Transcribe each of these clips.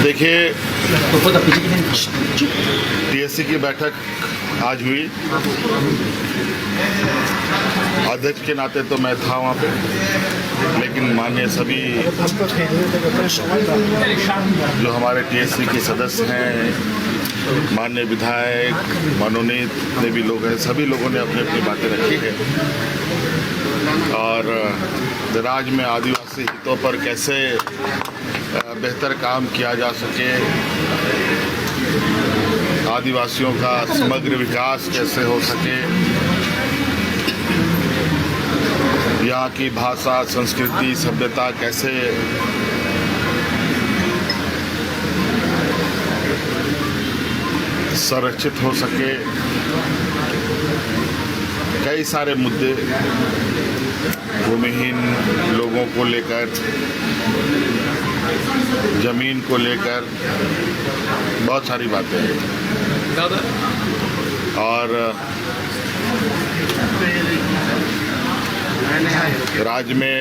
देखिए, टीएससी की बैठक आज हुई। अध्यक्ष के नाते तो मैं था वहाँ पे, लेकिन माननीय सभी जो हमारे टीएससी के सदस्य हैं, माननीय विधायक, मनोनीत जितने भी लोग हैं, सभी लोगों ने अपनी अपनी बातें रखी है। और राज्य में आदिवासी हितों पर कैसे बेहतर काम किया जा सके, आदिवासियों का समग्र विकास कैसे हो सके, यहाँ की भाषा, संस्कृति, सभ्यता कैसे संरक्षित हो सके, कई सारे मुद्दे भूमिहीन लोगों को लेकर, जमीन को लेकर बहुत सारी बातें हैं। और राज्य में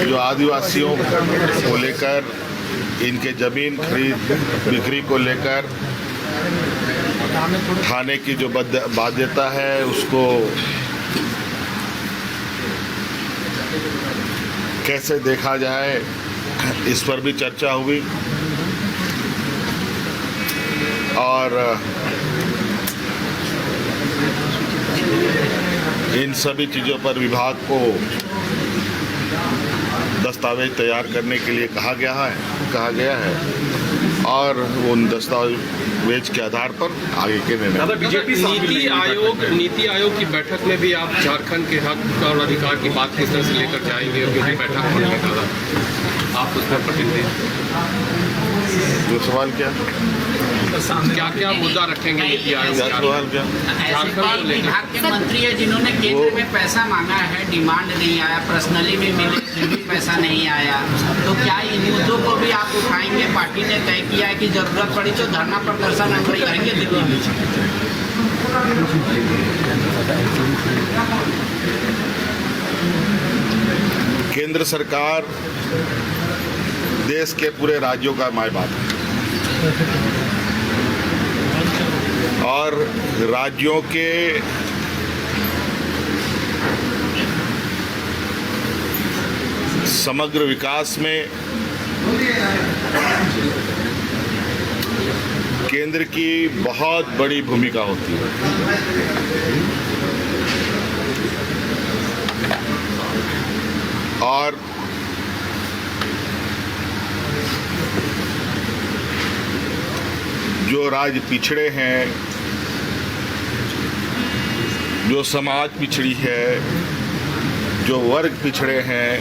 जो आदिवासियों को लेकर, इनके जमीन खरीद बिक्री को लेकर थाने की जो बाध्यता है, उसको कैसे देखा जाए, इस पर भी चर्चा हुई। और इन सभी चीज़ों पर विभाग को दस्तावेज तैयार करने के लिए कहा गया है और उन दस्तावेज के आधार पर आगे के निर्णय। बीजेपी नीति आयोग की बैठक में भी आप झारखंड के हक और अधिकार की बात किस तरह से लेकर जाएंगे, क्योंकि बैठक होने का आप उसमें प्रतिनिधि जो सवाल क्या मुद्दा रखेंगे नीति आयोग? सवाल क्या? झारखंड विभाग के मंत्री है जिन्होंने केंद्र में पैसा मांगा है, डिमांड नहीं आया, पर्सनली भी मिले फिर भी पैसा नहीं आया, तो क्या इन मुद्दों को भी आप उठाएंगे? पार्टी ने तय किया है कि जरूरत पड़ी तो धरना प्रदर्शन हम करेंगे दिल्ली में। केंद्र सरकार देश के पूरे राज्यों का माय बाप है और राज्यों के समग्र विकास में केंद्र की बहुत बड़ी भूमिका होती है। और जो राज्य पिछड़े हैं, जो समाज पिछड़ी है, जो वर्ग पिछड़े हैं,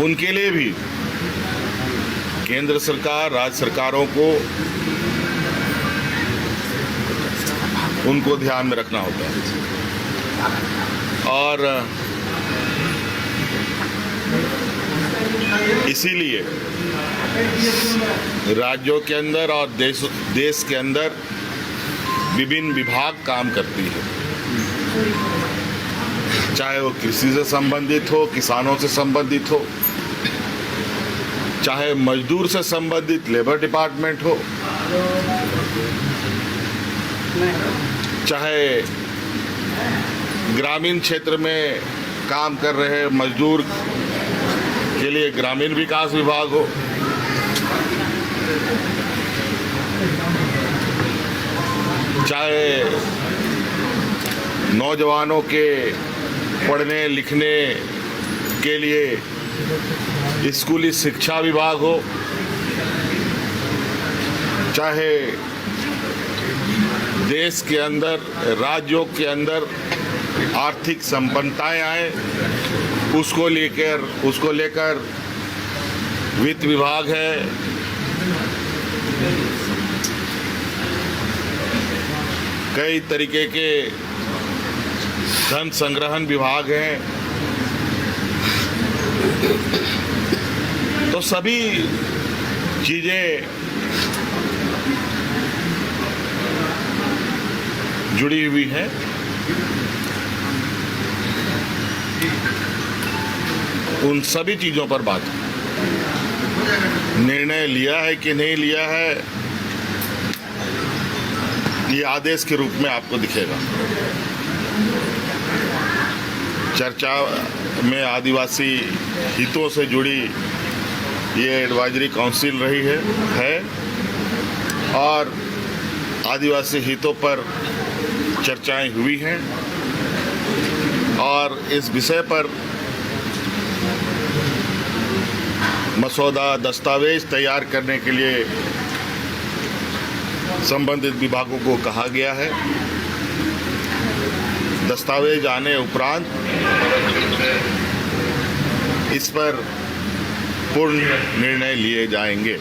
उनके लिए भी केंद्र सरकार, राज्य सरकारों को उनको ध्यान में रखना होता है। और इसीलिए राज्यों के अंदर और देश के अंदर विभिन्न विभाग काम करती है, चाहे वो कृषि से संबंधित हो, किसानों से संबंधित हो, चाहे मजदूर से संबंधित लेबर डिपार्टमेंट हो, चाहे ग्रामीण क्षेत्र में काम कर रहे मजदूर के लिए ग्रामीण विकास विभाग हो, चाहे नौजवानों के पढ़ने लिखने के लिए स्कूली शिक्षा विभाग हो, चाहे देश के अंदर, राज्यों के अंदर आर्थिक संपन्नताएं आए, उसको लेकर वित्त विभाग है, कई तरीके के धन संग्रहण विभाग हैं। तो सभी चीजें जुड़ी हुई हैं। उन सभी चीज़ों पर बात हुई। निर्णय लिया है कि नहीं लिया है, ये आदेश के रूप में आपको दिखेगा। चर्चा में आदिवासी हितों से जुड़ी ये एडवाइजरी काउंसिल रही है और आदिवासी हितों पर चर्चाएं हुई हैं और इस विषय पर मसौदा दस्तावेज तैयार करने के लिए संबंधित विभागों को कहा गया है। दस्तावेज आने उपरांत इस पर पूर्ण निर्णय लिए जाएंगे।